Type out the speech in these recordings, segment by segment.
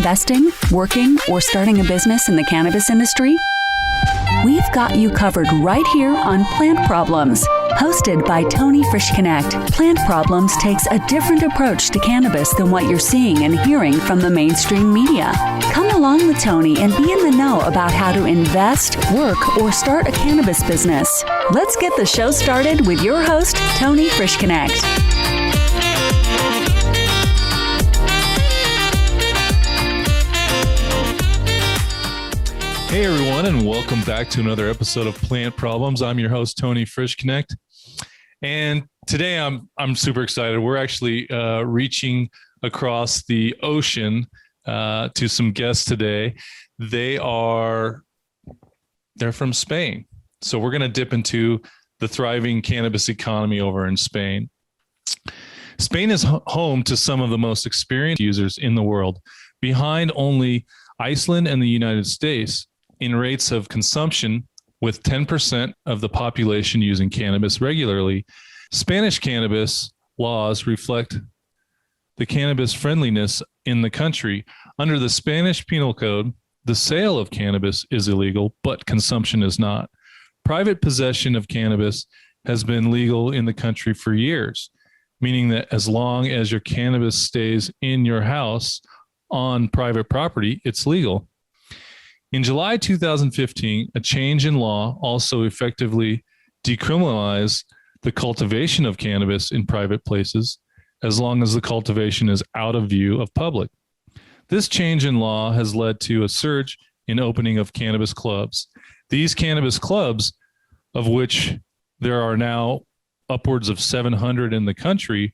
investing, working, or starting a business in the cannabis industry? We've got you covered right here on Plant Problems. Hosted by Tony Frischknecht, Plant Problems takes a different approach to cannabis than what you're seeing and hearing from the mainstream media. Come along with Tony and be in the know about how to invest, work, or start a cannabis business. Let's get the show started with your host, Tony Frischknecht. Hey everyone, and welcome back to another episode of Plant Problems. I'm your host, Tony Frischknecht, and today I'm super excited. We're actually reaching across the ocean to some guests today. They're from Spain, so we're going to dip into the thriving cannabis economy over in Spain. Spain is home to some of the most experienced users in the world, behind only Iceland and the United States in rates of consumption, with 10% of the population using cannabis regularly. Spanish cannabis laws reflect the cannabis friendliness in the country. Under the Spanish Penal Code, the sale of cannabis is illegal, but consumption is not. Private possession of cannabis has been legal in the country for years, meaning that as long as your cannabis stays in your house on private property, it's legal. In July 2015, a change in law also effectively decriminalized the cultivation of cannabis in private places, as long as the cultivation is out of view of public. This change in law has led to a surge in opening of cannabis clubs. These cannabis clubs, of which there are now upwards of 700 in the country,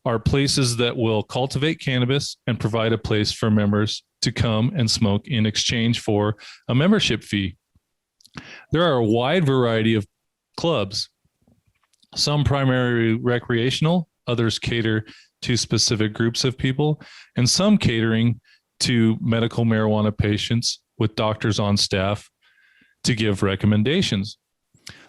are places that will cultivate cannabis and provide a place for members to come and smoke in exchange for a membership fee. There are a wide variety of clubs, some primarily recreational, others cater to specific groups of people, and some catering to medical marijuana patients with doctors on staff to give recommendations.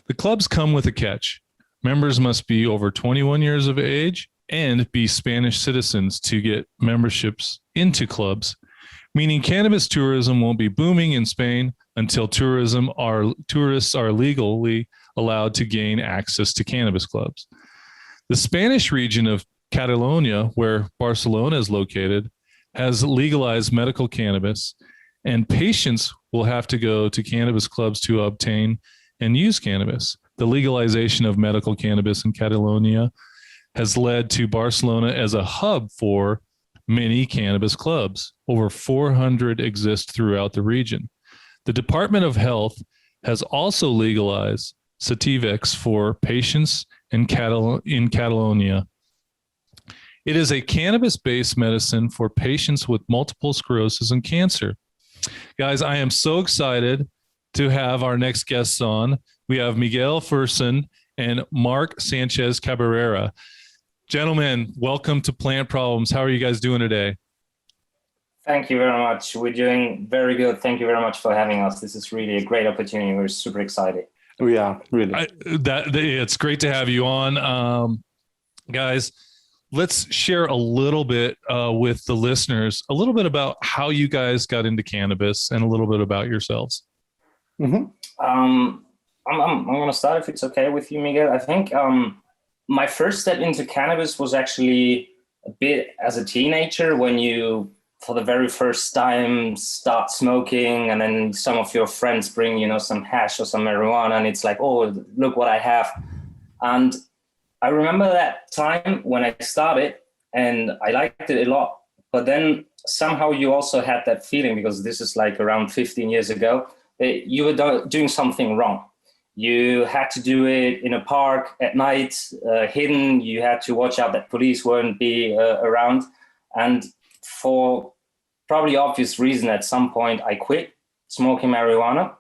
The clubs come with a catch. Members must be over 21 years of age and be Spanish citizens to get memberships into clubs, meaning cannabis tourism won't be booming in Spain until tourists are legally allowed to gain access to cannabis clubs. The Spanish region of Catalonia, where Barcelona is located, has legalized medical cannabis, and patients will have to go to cannabis clubs to obtain and use cannabis. The legalization of medical cannabis in Catalonia has led to Barcelona as a hub for many cannabis clubs. Over 400 exist throughout the region. The Department of Health has also legalized Sativex for patients in Catalonia. It is a cannabis-based medicine for patients with multiple sclerosis and cancer. Guys, I am so excited to have our next guests on. We have Miguel Fersen and Mark Sanchez Cabrera. Gentlemen, welcome to Plant Problems. How are you guys doing today? Thank you very much. We're doing very good. Thank you very much for having us. This is really a great opportunity. We're super excited. We are, really. It's great to have you on. Guys, let's share a little bit with the listeners, a little bit about how you guys got into cannabis and a little bit about yourselves. Mm-hmm. I'm going to start, if it's okay with you, Miguel. I think my first step into cannabis was actually a bit as a teenager, when you, for the very first time, start smoking, and then some of your friends bring, some hash or some marijuana, and it's like, oh, look what I have. And I remember that time when I started, and I liked it a lot. But then somehow you also had that feeling, because this is like around 15 years ago, that you were doing something wrong. You had to do it in a park at night, hidden. You had to watch out that police wouldn't be around. And for probably obvious reason, at some point, I quit smoking marijuana.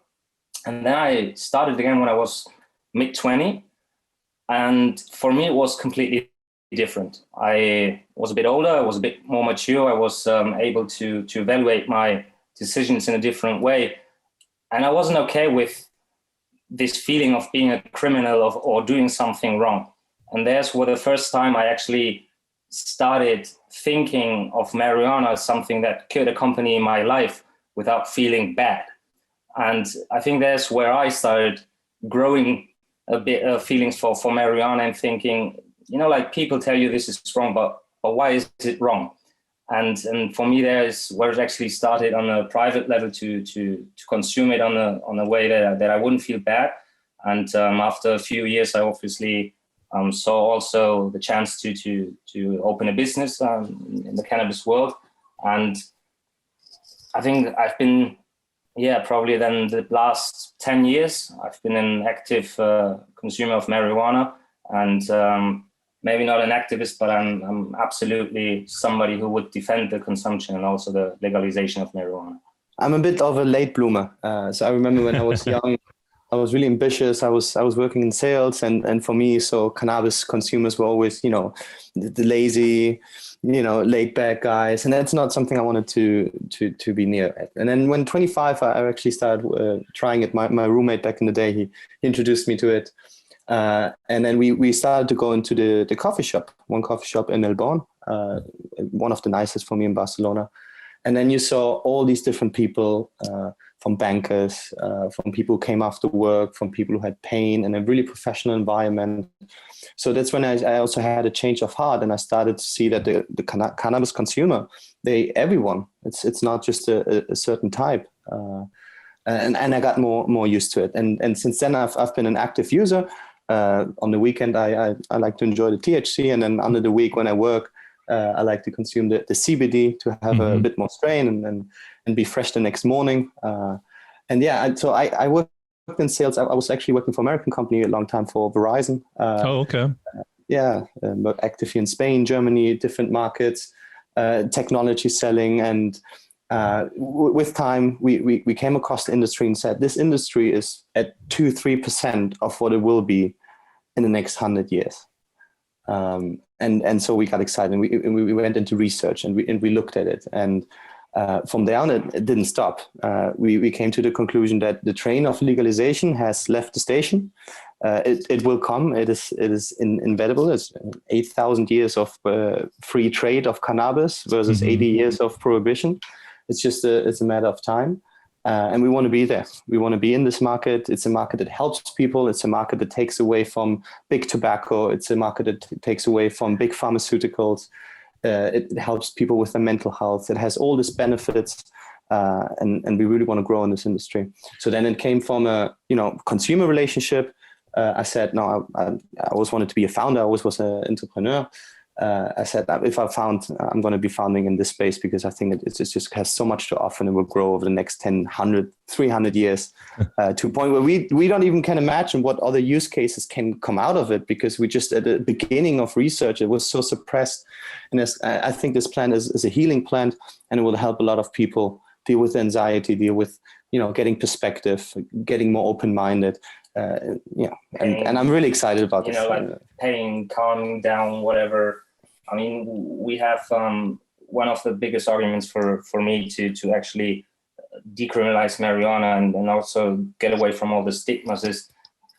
And then I started again when I was mid-20. And for me, it was completely different. I was a bit older. I was a bit more mature. I was able to evaluate my decisions in a different way. And I wasn't okay with this feeling of being a criminal or doing something wrong. And there's where the first time I actually started thinking of marijuana as something that could accompany my life without feeling bad. And I think that's where I started growing a bit of feelings for marijuana and thinking, you know, like people tell you this is wrong, but why is it wrong? And for me, there is where it actually started on a private level to consume it on a way that I wouldn't feel bad. And after a few years, I obviously saw also the chance to open a business in the cannabis world. And I think I've been, probably then the last 10 years, I've been an active consumer of marijuana, and maybe not an activist, but I'm absolutely somebody who would defend the consumption and also the legalization of marijuana. I'm a bit of a late bloomer. So I remember when I was young, I was really ambitious. I was working in sales, and for me, so cannabis consumers were always, the lazy, laid back guys, and that's not something I wanted to be near. And then when 25, I actually started trying it. My roommate back in the day, he introduced me to it. And then we started to go into the coffee shop, one coffee shop in Melbourne, one of the nicest for me in Barcelona. And then you saw all these different people, from bankers, from people who came after work, from people who had pain, in a really professional environment. So that's when I also had a change of heart, and I started to see that the cannabis consumer, everyone, it's not just a certain type. And I got more used to it. And since then I've been an active user. On the weekend, I like to enjoy the THC, and then under the week when I work, I like to consume the CBD to have a bit more strain and be fresh the next morning. So I worked in sales. I was actually working for an American company a long time, for Verizon. Okay. Active here in Spain, Germany, different markets, technology selling. And with time, we came across the industry and said, this industry is at 2-3% of what it will be in the next 100 years. And so we got excited, and we went into research, and we looked at it. And from there on, it didn't stop. We came to the conclusion that the train of legalization has left the station. It will come. It is inevitable. It's 8,000 years of free trade of cannabis versus 80 years of prohibition. It's just it's a matter of time. And we want to be there. We want to be in this market. It's a market that helps people. It's a market that takes away from big tobacco. It's a market that takes away from big pharmaceuticals. It helps people with their mental health. It has all these benefits, and we really want to grow in this industry. So then it came from a consumer relationship. I said, no, I always wanted to be a founder. I always was an entrepreneur. I said that if I'm going to be founding in this space, because I think it just has so much to offer, and it will grow over the next 10, 100, 300 years to a point where we don't even can imagine what other use cases can come out of it, because we just at the beginning of research, it was so suppressed. And I think this plant is a healing plant, and it will help a lot of people deal with anxiety, deal with, getting perspective, getting more open-minded. And I'm really excited about this. Like pain, calming down, whatever. I mean, we have one of the biggest arguments for me to actually decriminalize marijuana and also get away from all the stigmas is,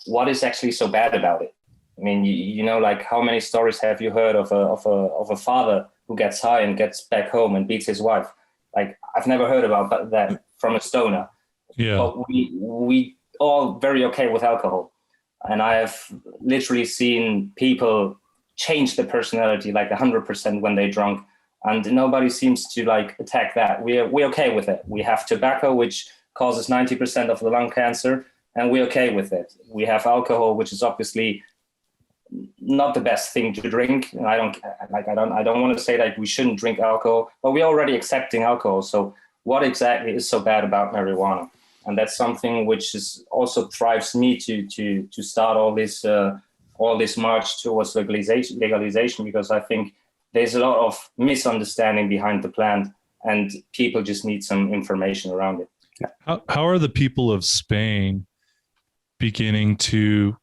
what is actually so bad about it? I mean, like how many stories have you heard of a father who gets high and gets back home and beats his wife? Like, I've never heard about that from a stoner. Yeah. But we all very okay with alcohol, and I have literally seen people change their personality like 100% when they're drunk, and nobody seems to like attack that. We're okay with it. We have tobacco, which causes 90% of the lung cancer, and we're okay with it. We have alcohol, which is obviously not the best thing to drink. And I don't want to say that we shouldn't drink alcohol, but we're already accepting alcohol. So what exactly is so bad about marijuana? And that's something which is also drives me to start all this march towards legalization, because I think there's a lot of misunderstanding behind the plant, and people just need some information around it. How are the people of Spain beginning to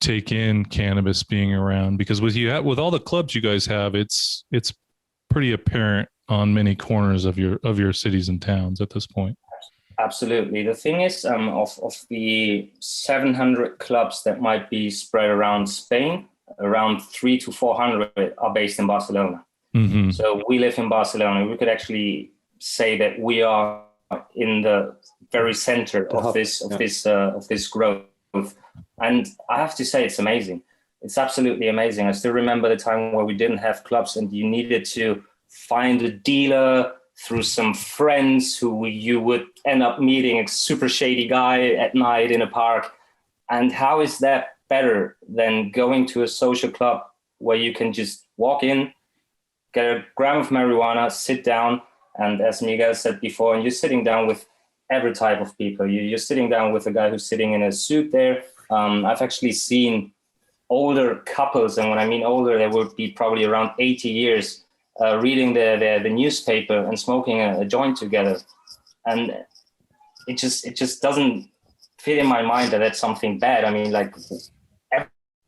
take in cannabis being around? Because with all the clubs you guys have, it's pretty apparent on many corners of your cities and towns at this point. Absolutely. The thing is, of the 700 clubs that might be spread around Spain, around 300 to 400 are based in Barcelona. Mm-hmm. So we live in Barcelona. We could actually say that we are in the very center of this growth. And I have to say, it's amazing. It's absolutely amazing. I still remember the time where we didn't have clubs and you needed to find a dealer through some friends who you would end up meeting a super shady guy at night in a park. And how is that better than going to a social club where you can just walk in, get a gram of marijuana, sit down, and as Miguel said before, and you're sitting down with every type of people. You're sitting down with a guy who's sitting in a suit there. I've actually seen older couples, and when I mean older, they would be probably around 80 years, reading the newspaper and smoking a joint together. And it just doesn't fit in my mind that that's something bad. I mean, like,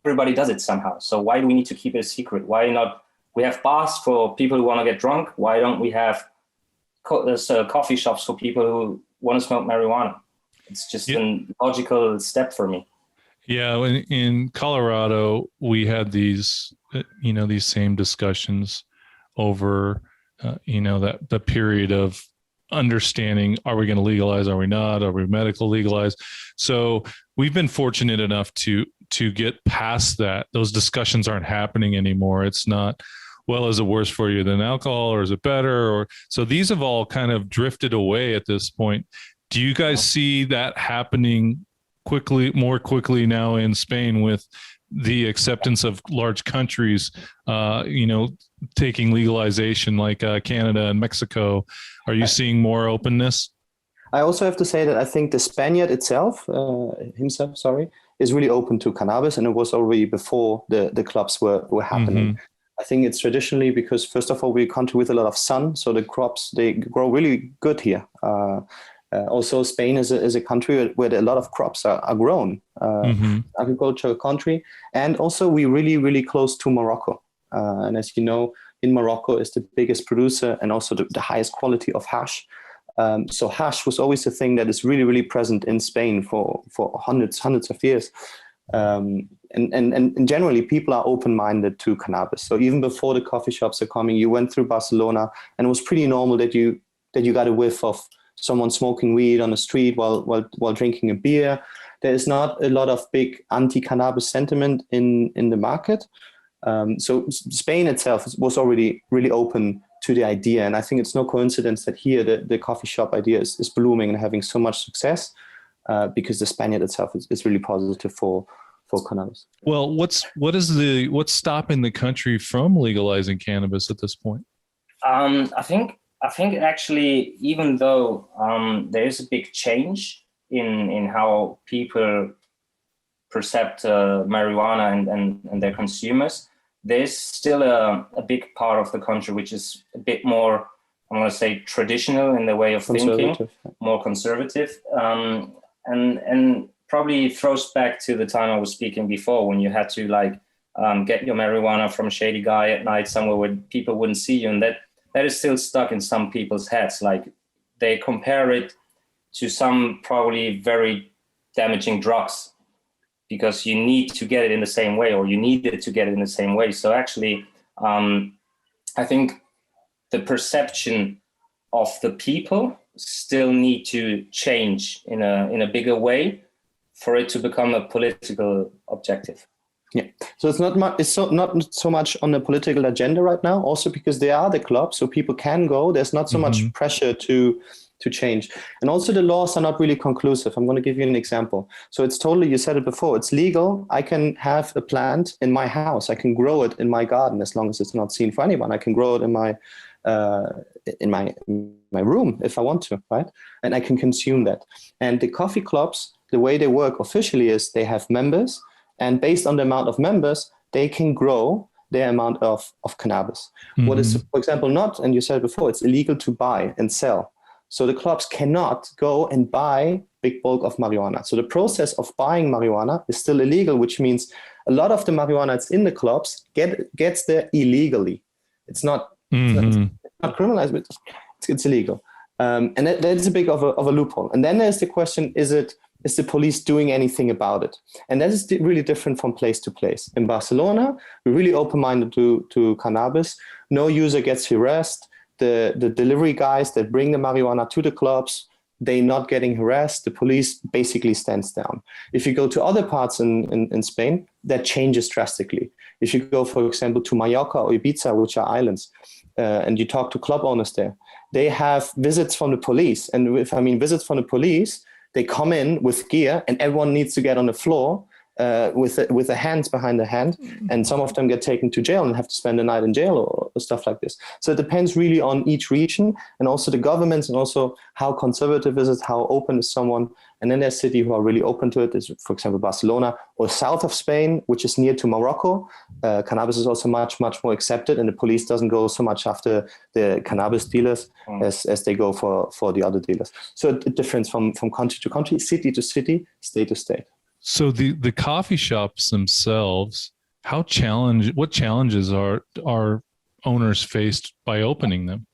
everybody does it somehow. So why do we need to keep it a secret? Why not? We have bars for people who want to get drunk. Why don't we have coffee shops for people who want to smoke marijuana? It's just a logical step for me. Yeah, in Colorado, we had these same discussions over, that the period of understanding, are we going to legalize? Are we not? Are we medical legalized? So we've been fortunate enough to get past that. Those discussions aren't happening anymore. It's not, well, is it worse for you than alcohol, or is it better? Or so these have all kind of drifted away at this point. Do you guys see that happening more quickly now in Spain with the acceptance of large countries, taking legalization like Canada and Mexico? Are you seeing more openness? I also have to say that I think the Spaniard himself, is really open to cannabis, and it was already before the clubs were happening. Mm-hmm. I think it's traditionally because, first of all, we're a country with a lot of sun, so the crops, they grow really good here. Also, Spain is a country where a lot of crops are grown, agricultural country. And also, we're really, really close to Morocco. And as you know, in Morocco is the biggest producer and also the highest quality of hash. So hash was always a thing that is really, really present in Spain for hundreds of years. And generally, people are open-minded to cannabis. So even before the coffee shops are coming, you went through Barcelona, and it was pretty normal that you got a whiff of someone smoking weed on the street while drinking a beer. There is not a lot of big anti-cannabis sentiment in the market. So Spain itself was already really open to the idea. And I think it's no coincidence that here the coffee shop idea is blooming and having so much success, because the Spaniard itself is really positive for cannabis. Well, what's stopping the country from legalizing cannabis at this point? I think actually, even though there is a big change in how people perceive marijuana and their consumers, there's still a big part of the country which is a bit more, I'm going to say, traditional in the way of thinking, more conservative, and probably throws back to the time I was speaking before, when you had to get your marijuana from a shady guy at night somewhere where people wouldn't see you, and that is still stuck in some people's heads. Like, they compare it to some probably very damaging drugs because you need to get it in the same way, or you needed to get it in the same way. So actually, I think the perception of the people still need to change in a bigger way for it to become a political objective. Yeah, so it's not so much on the political agenda right now. Also because there are the clubs, so people can go. There's not so much pressure to change, and also the laws are not really conclusive. I'm going to give you an example. So it's totally, you said it before, it's legal. I can have a plant in my house. I can grow it in my garden as long as it's not seen for anyone. I can grow it in my room if I want to, right? And I can consume that. And the coffee clubs, the way they work officially is they have members. And based on the amount of members, they can grow their amount of cannabis. Mm-hmm. What is, for example, not, and you said before, it's illegal to buy and sell. So the clubs cannot go and buy big bulk of marijuana. So the process of buying marijuana is still illegal, which means a lot of the marijuana that's in the clubs gets there illegally. It's not criminalized, but it's illegal. And that's a big of a loophole. And then there's the question, is it is the police doing anything about it? And that is really different from place to place. In Barcelona, we're really open-minded to cannabis. No user gets harassed. The delivery guys that bring the marijuana to the clubs, they're not getting harassed. The police basically stands down. If you go to other parts in Spain, that changes drastically. If you go, for example, to Mallorca or Ibiza, which are islands, and you talk to club owners there, they have visits from the police. And if I mean visits from the police, they come in with gear and everyone needs to get on the floor with the hands behind the hand. And some of them get taken to jail and have to spend the night in jail or stuff like this. So it depends really on each region and also the governments and also how conservative is it, how open is someone. And then there's cities who are really open to it. Is, for example, Barcelona or south of Spain, which is near to Morocco. Cannabis is also much, much more accepted, and the police doesn't go so much after the cannabis dealers as they go for the other dealers. So it differs from country to country, city to city, state to state. So the coffee shops themselves, what challenges are owners faced by opening them?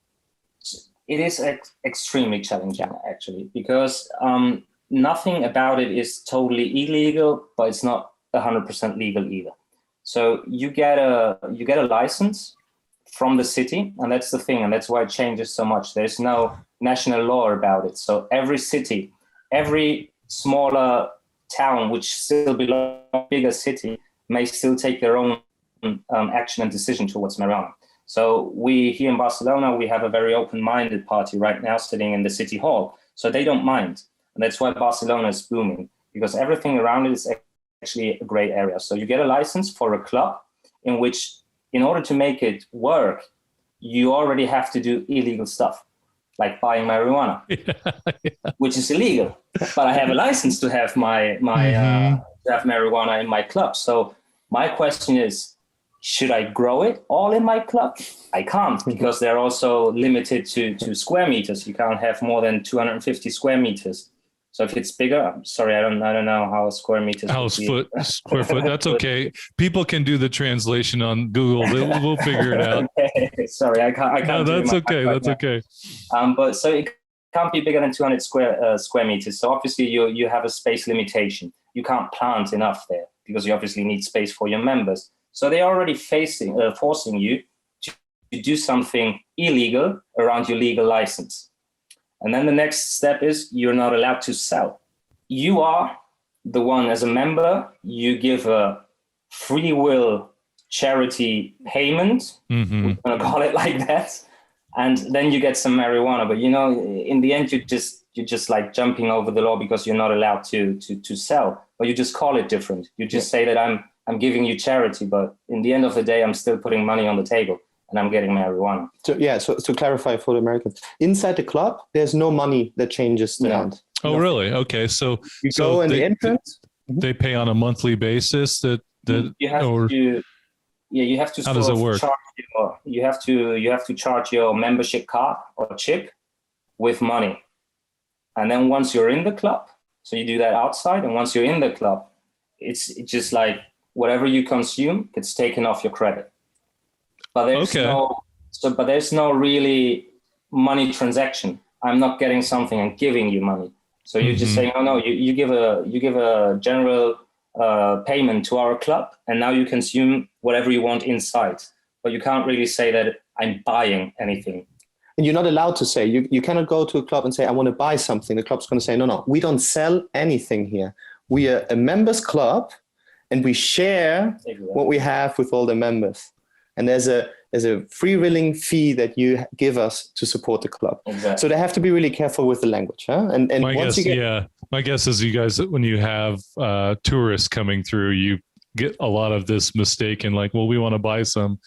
It is extremely challenging, actually, because nothing about it is totally illegal, but it's not 100% legal either. So you get a license from the city, and that's the thing, and that's why it changes so much. There's no national law about it. So every city, every smaller town, which still belongs to a bigger city, may still take their own action and decision towards marijuana. So we here in Barcelona, we have a very open-minded party right now sitting in the city hall. So they don't mind. And that's why Barcelona is booming, because everything around it is actually a great area. So you get a license for a club in which, in order to make it work, you already have to do illegal stuff, like buying marijuana, which is illegal. But I have a license to have to have marijuana in my club. So my question is, should I grow it all in my club? I can't, because they're also limited to square meters. You can't have more than 250 square meters. So if it's bigger, I'm sorry, I don't know how a square meter. Square foot. That's okay. People can do the translation on Google. We'll figure it out. Okay. Sorry, I can't. No, that's okay. That's okay. But so it can't be bigger than 200 square meters. So obviously you have a space limitation. You can't plant enough there because you obviously need space for your members. So they're already forcing you to do something illegal around your legal license. And then the next step is you're not allowed to sell. You are the one, as a member, you give a free will charity payment. Mm-hmm. We're going to call it like that. And then you get some marijuana. But, in the end, you're just like jumping over the law because you're not allowed to sell. But you just call it different. You just say that I'm giving you charity. But in the end of the day, I'm still putting money on the table. And I'm getting marijuana. So to clarify for the Americans, inside the club, there's no money that changes the hand. Oh, really? Okay. So you go in the entrance. They pay on a monthly basis. You have to. How does it work? You have to charge your membership card or chip with money, and then once you're in the club, so you do that outside, and once you're in the club, it's just like whatever you consume gets taken off your credit. But there's no really money transaction. I'm not getting something and giving you money. So you're just saying, oh no, you give a general payment to our club, and now you consume whatever you want inside. But you can't really say that I'm buying anything. And you're not allowed to say, you cannot go to a club and say, I want to buy something. The club's going to say, no, we don't sell anything here. We are a members club, and we share what we have with all the members. And there's a free-willing fee that you give us to support the club. Exactly. So they have to be really careful with the language. Huh? And my guess is you guys, when you have tourists coming through, you get a lot of this mistaken, like, well, we want to buy some.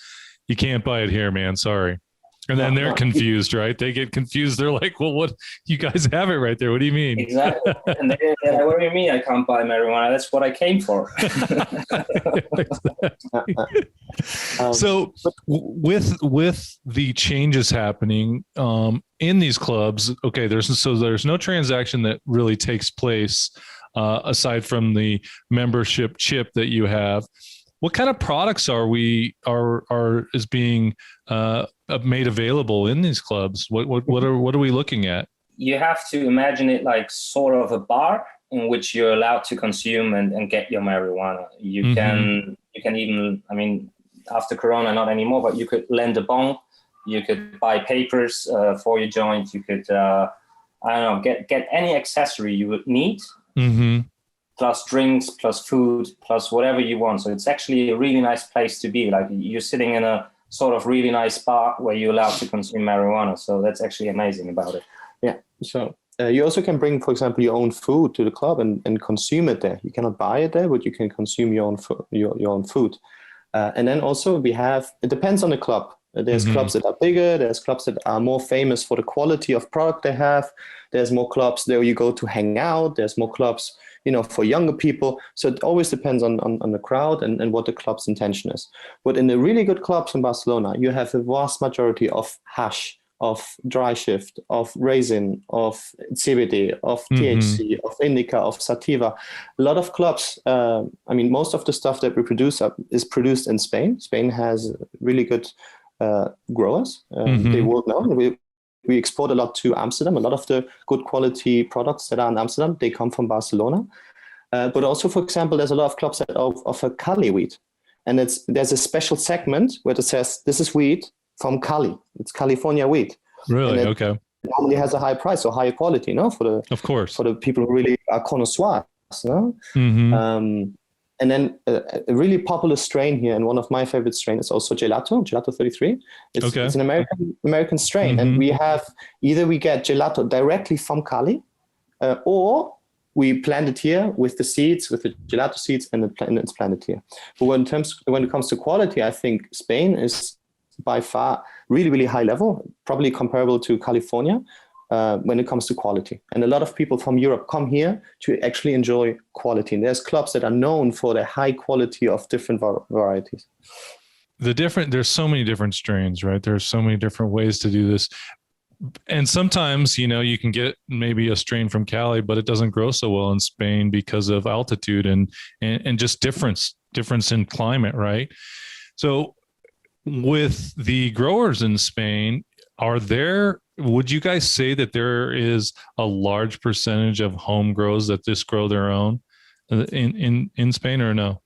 You can't buy it here, man. Sorry. And then they're confused, right? They get confused. They're like, well, what? You guys have it right there. What do you mean? Exactly. And they're like, what do you mean I can't buy marijuana? That's what I came for. So with the changes happening in these clubs, okay, there's no transaction that really takes place aside from the membership chip that you have. What kind of products are being made available in these clubs? What are we looking at? You have to imagine it like sort of a bar in which you're allowed to consume and get your marijuana. You can even, I mean, after Corona, not anymore, but you could lend a bong, you could buy papers for your joint, you could, I don't know, get any accessory you would need, plus drinks, plus food, plus whatever you want. So it's actually a really nice place to be. Like you're sitting in a sort of really nice bar where you're allowed to consume marijuana. So that's actually amazing about it. Yeah. So you also can bring, for example, your own food to the club and consume it there. You cannot buy it there, but you can consume your own food. And then also it depends on the club. There's clubs that are bigger. There's clubs that are more famous for the quality of product they have. There's more clubs there you go to hang out. There's more clubs, for younger people. So it always depends on the crowd and what the club's intention is. But in the really good clubs in Barcelona, you have a vast majority of hash, of dry shift, of resin, of CBD, of THC, of indica, of sativa. A lot of clubs, most of the stuff that we produce is produced in Spain. Spain has really good growers. They work now. We export a lot to Amsterdam. A lot of the good quality products that are in Amsterdam, they come from Barcelona. But also, for example, there's a lot of clubs that offer Cali weed. And there's a special segment where it says, this is weed from Cali. It's California weed. Really? Okay. It normally has a high price or higher quality, of course, for the people who really are connoisseurs. And then a really popular strain here, and one of my favorite strains is also Gelato 33. It's an American strain, and we get Gelato directly from Cali, or we plant it here with the seeds, with the Gelato seeds, and it's planted here. But when it comes to quality, I think Spain is by far really, really high level, probably comparable to California when it comes to quality. And a lot of people from Europe come here to actually enjoy quality. And there's clubs that are known for their high quality of different varieties. There's so many different strains, right? There's so many different ways to do this. And sometimes, you can get maybe a strain from Cali, but it doesn't grow so well in Spain because of altitude and just difference in climate, right? So with the growers in Spain, would you guys say that there is a large percentage of home grows that just grow their own in Spain, or no?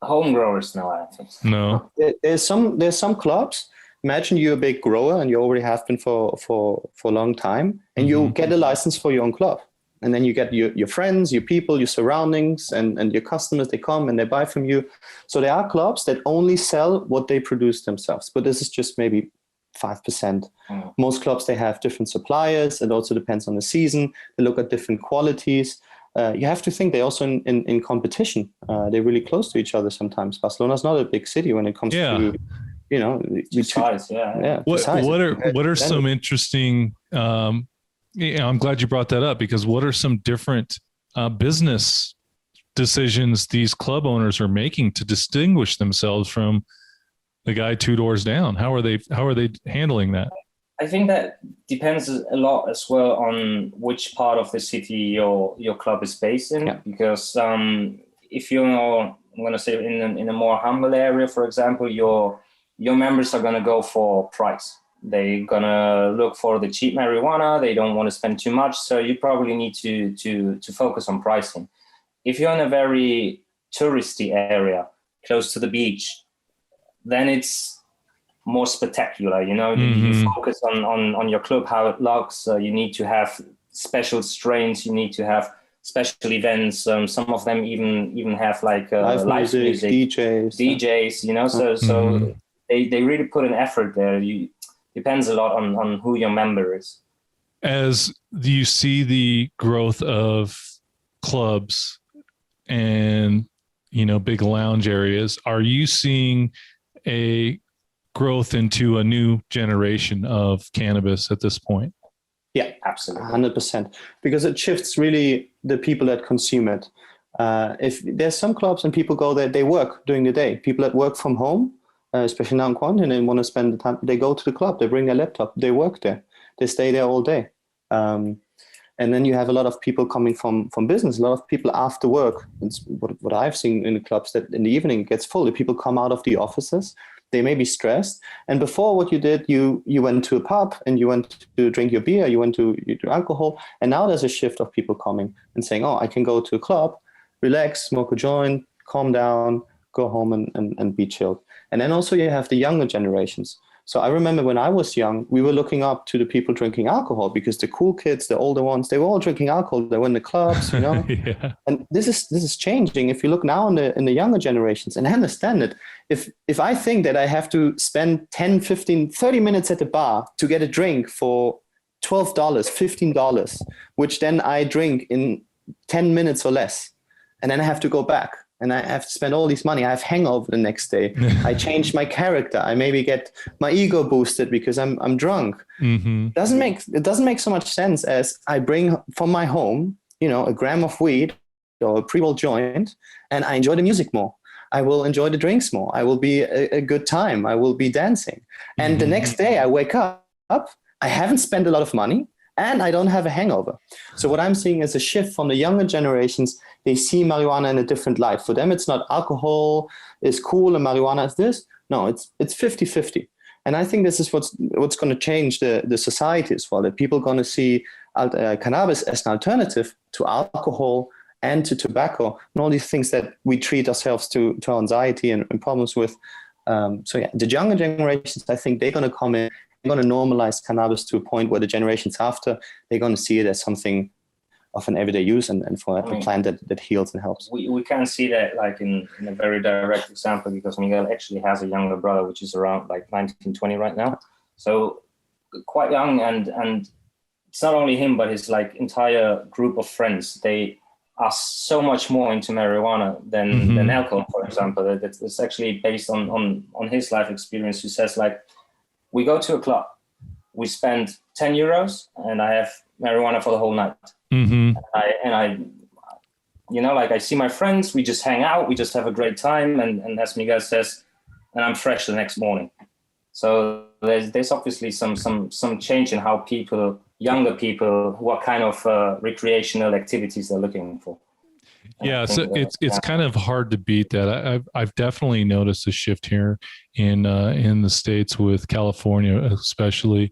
Home growers, no, I don't think so. No. There's some clubs. Imagine you're a big grower and you already have been for a long time, and you get a license for your own club. And then you get your friends, your people, your surroundings, and your customers, they come and they buy from you. So there are clubs that only sell what they produce themselves. But this is just maybe 5%. Most clubs, they have different suppliers. It also depends on the season. They look at different qualities. You have to think they're also in competition. They're really close to each other sometimes. Barcelona's not a big city when it comes to, size. What are some interesting... I'm glad you brought that up, because what are some different business decisions these club owners are making to distinguish themselves from the guy two doors down? How are they handling that? I think that depends a lot as well on which part of the city your club is based in. Because if you're, I'm going to say in a more humble area, for example, your members are going to go for price. They're going to look for the cheap marijuana. They don't want to spend too much. So you probably need to focus on pricing. If you're in a very touristy area, close to the beach, then it's more spectacular. You focus on your club, how it looks. You need to have special strains. You need to have special events. Some of them even have like live music, DJs, so they really put an effort there. Depends a lot on who your member is. As you see the growth of clubs and, big lounge areas, are you seeing a growth into a new generation of cannabis at this point? Yeah, absolutely. 100%. Because it shifts really the people that consume it. If there's some clubs and people go there, they work during the day. People that work from home, especially now in quarantine, and want to spend the time, they go to the club, they bring their laptop, they work there, they stay there all day. And then you have a lot of people coming from business, a lot of people after work. It's what I've seen in the clubs, that in the evening it gets full. The people come out of the offices, They may be stressed. And before, what you did, you went to a pub and you went to drink your beer, you do alcohol. And now there's a shift of people coming and saying, oh, I can go to a club, relax, smoke a joint, calm down, go home and be chilled. And then also you have the younger generations. So I remember when I was young, we were looking up to the people drinking alcohol because the cool kids, the older ones, they were all drinking alcohol. They were in the clubs, you know. Yeah. And this is changing. If you look now in the younger generations, and I understand it. If I think that I have to spend 10, 15, 30 minutes at the bar to get a drink for $12, $15, which then I drink in 10 minutes or less, and then I have to go back. And I have to spend all this money. I have hangover the next day. I change my character. I maybe get my ego boosted because I'm drunk. Mm-hmm. It doesn't make so much sense as I bring from my home, you know, a gram of weed or a pre-roll joint, and I enjoy the music more. I will enjoy the drinks more. I will be a good time. I will be dancing. And the next day I wake up, I haven't spent a lot of money, and I don't have a hangover. So what I'm seeing is a shift from the younger generations. They see marijuana in a different light. For them, it's not alcohol is cool and marijuana is this. No, it's 50-50. And I think this is what's going to change the society as well, that people are going to see cannabis as an alternative to alcohol and to tobacco and all these things that we treat ourselves to our anxiety and problems with. So yeah, the younger generations, I think they're going to come in. They're going to normalize cannabis to a point where the generations after, they're going to see it as something of an everyday use and for a plant that heals and helps. We can see that like in a very direct example, because Miguel actually has a younger brother, which is around like 19, 20 right now. So quite young, and it's not only him, but his like entire group of friends. They are so much more into marijuana than alcohol, for example. It's actually based on his life experience. He says like, we go to a club, we spend 10 euros and I have marijuana for the whole night. Mm-hmm. And I, you know, like I see my friends, we just hang out, we just have a great time. And as Miguel says, and I'm fresh the next morning. So there's obviously some change in how younger people, what kind of recreational activities they're looking for. Yeah, so it's kind of hard to beat that. I've definitely noticed a shift here in the States with California, especially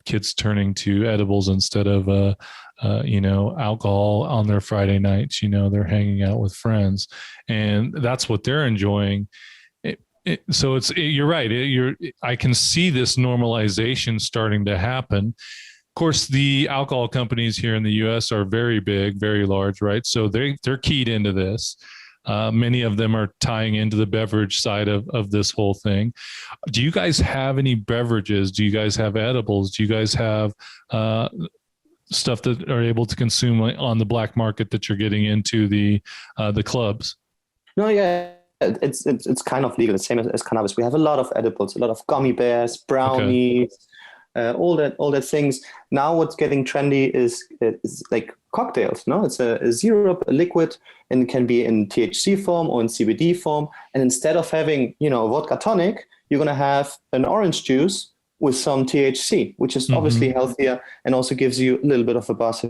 kids turning to edibles instead of alcohol on their Friday nights. You know, they're hanging out with friends, and that's what they're enjoying. So you're right. I can see this normalization starting to happen. Of course, the alcohol companies here in the U.S. are very big, very large, right? So they're keyed into this. Many of them are tying into the beverage side of this whole thing. Do you guys have any beverages? Do you guys have edibles? Do you guys have stuff that are able to consume on the black market that you're getting into the clubs? No, yeah. It's kind of legal, the same as cannabis. We have a lot of edibles, a lot of gummy bears, brownies. Okay. All that things. Now what's getting trendy is like cocktails. No, it's a syrup, a liquid, and it can be in THC form or in CBD form. And instead of having, a vodka tonic, you're going to have an orange juice with some THC, which is obviously healthier and also gives you a little bit of a buzz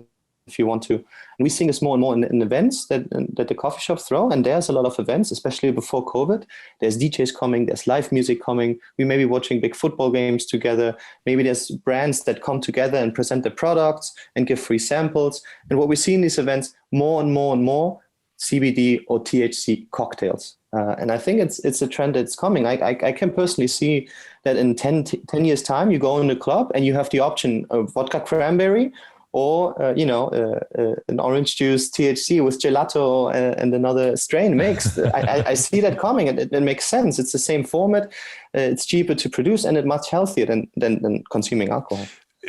if you want to. And we see this more and more in events that the coffee shops throw. And there's a lot of events, especially before COVID. There's DJs coming, there's live music coming. We may be watching big football games together. Maybe there's brands that come together and present their products and give free samples. And what we see in these events, more and more and more CBD or THC cocktails. And I think it's a trend that's coming. I can personally see that in 10 years' time, you go in the club and you have the option of vodka cranberry or, an orange juice THC with gelato and another strain mix. I see that coming, and it makes sense. It's the same format. It's cheaper to produce, and it's much healthier than consuming alcohol.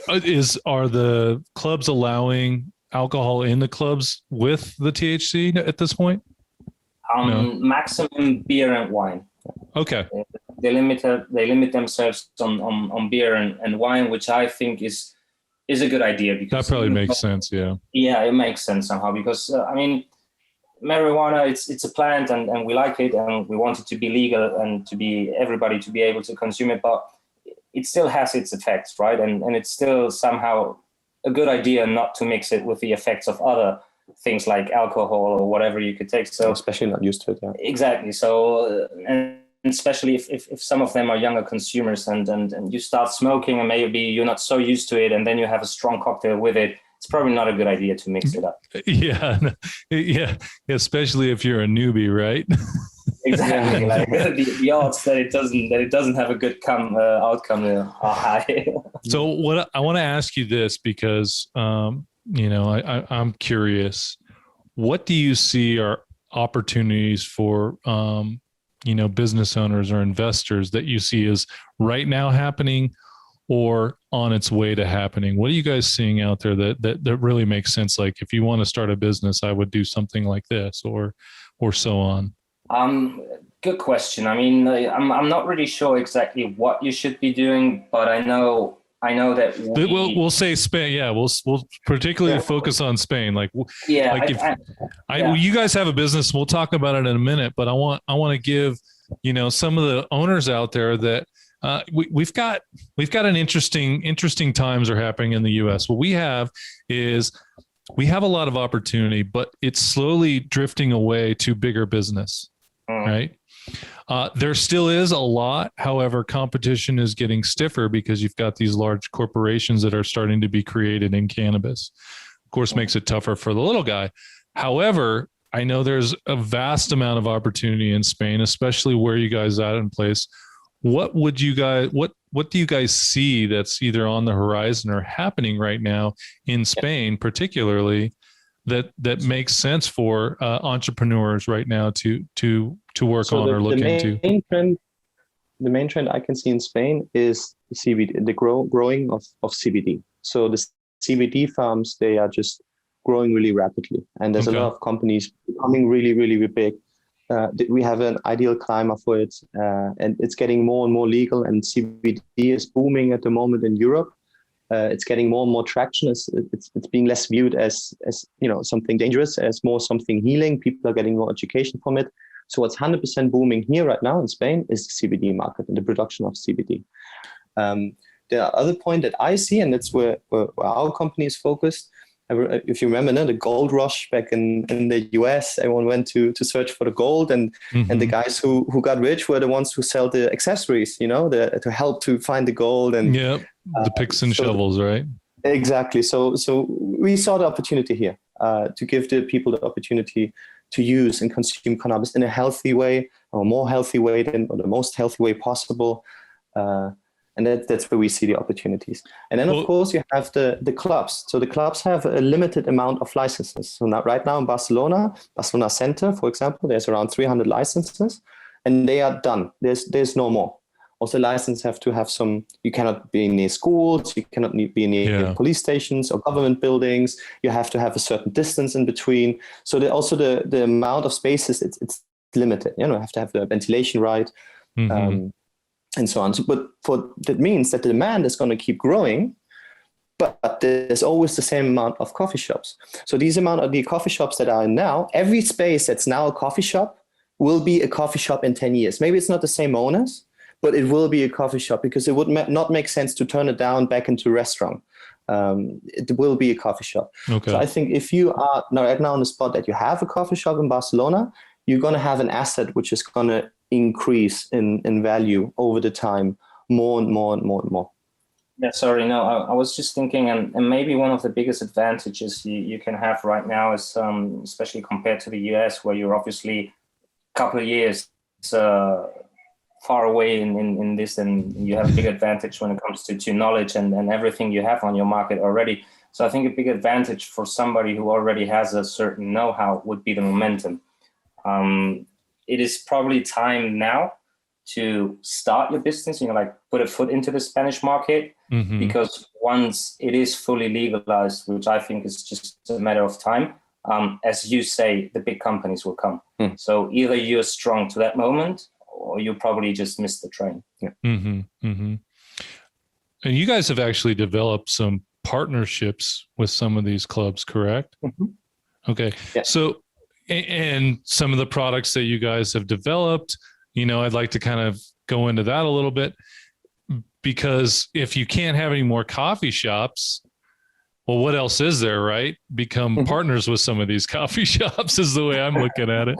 Are the clubs allowing alcohol in the clubs with the THC at this point? No. Maximum beer and wine. Okay. They limit themselves on beer and wine, which I think is a good idea, because that probably makes sense. Yeah, it makes sense somehow, because marijuana, it's a plant and we like it and we want it to be legal and everybody to be able to consume it, but it still has its effects, right? And it's still somehow a good idea not to mix it with the effects of other things like alcohol or whatever you could take. So especially not used to it. Yeah. Exactly. So and especially if some of them are younger consumers and you start smoking and maybe you're not so used to it, and then you have a strong cocktail with it, it's probably not a good idea to mix it up. Yeah. Especially if you're a newbie, right? Exactly. Like the odds that it doesn't have a good outcome are high. So what I want to ask you this, because, I'm curious, what do you see are opportunities for, business owners or investors that you see is right now happening or on its way to happening? What are you guys seeing out there that really makes sense? Like, if you want to start a business, I would do something like this or so on. Good question. I mean, I'm not really sure exactly what you should be doing, but I know that we'll say Spain. Yeah, we'll particularly focus on Spain. Like, yeah, like you guys have a business. We'll talk about it in a minute, but I want to give some of the owners out there that we've got an interesting times are happening in the U.S. What we have is we have a lot of opportunity, but it's slowly drifting away to bigger business, right? There still is a lot. However, competition is getting stiffer because you've got these large corporations that are starting to be created in cannabis. Of course, makes it tougher for the little guy. However, I know there's a vast amount of opportunity in Spain, especially where you guys are in place. What do you guys see that's either on the horizon or happening right now in Spain, particularly that makes sense for entrepreneurs right now to work on or look into? The main trend I can see in Spain is CBD, the growing of CBD. So the CBD farms, they are just growing really rapidly, and there's a lot of companies becoming really, really big. We have an ideal climate for it, and it's getting more and more legal, and CBD is booming at the moment in Europe. It's getting more and more traction. It's being less viewed as something dangerous, as more something healing. People are getting more education from it. So what's 100% booming here right now in Spain is the CBD market and the production of CBD. The other point that I see, and that's where our company is focused. If you remember, the gold rush back in the US, everyone went to search for the gold, and the guys who got rich were the ones who sell the accessories, to help to find the gold. And the picks and shovels, right? Exactly. So we saw the opportunity here to give the people the opportunity to use and consume cannabis in a healthy way, or more healthy way or the most healthy way possible. And that's where we see the opportunities. And then, of course, you have the clubs. So the clubs have a limited amount of licenses. So right now in Barcelona Center, for example, there's around 300 licenses, and they are done. There's no more. Also, licenses have to have you cannot be near schools, you cannot be near police stations or government buildings. You have to have a certain distance in between. So the amount of spaces, it's limited. You have to have the ventilation right. And so on. But that means that the demand is going to keep growing, but there's always the same amount of coffee shops. So these amount of the coffee shops that are now, every space that's now a coffee shop will be a coffee shop in 10 years. Maybe it's not the same owners, but it will be a coffee shop, because it would not make sense to turn it down back into a restaurant. It will be a coffee shop. Okay. So I think if you are right now on the spot that you have a coffee shop in Barcelona, you're going to have an asset which is going to increase in value over the time, more and more and more and more. Yeah, sorry, no, I was just thinking, and maybe one of the biggest advantages you can have right now is, especially compared to the US, where you're obviously a couple of years far away in this, and you have a big advantage when it comes to knowledge and everything you have on your market already. So I think a big advantage for somebody who already has a certain know-how would be the momentum. It is probably time now to start your business, put a foot into the Spanish market, because once it is fully legalized, which I think is just a matter of time, as you say, the big companies will come. So either you're strong to that moment, or you probably just missed the train. Yeah. And you guys have actually developed some partnerships with some of these clubs, correct? Okay. Yeah. So, and some of the products that you guys have developed, I'd like to kind of go into that a little bit, because if you can't have any more coffee shops, well, what else is there, right? Become partners with some of these coffee shops is the way I'm looking at it.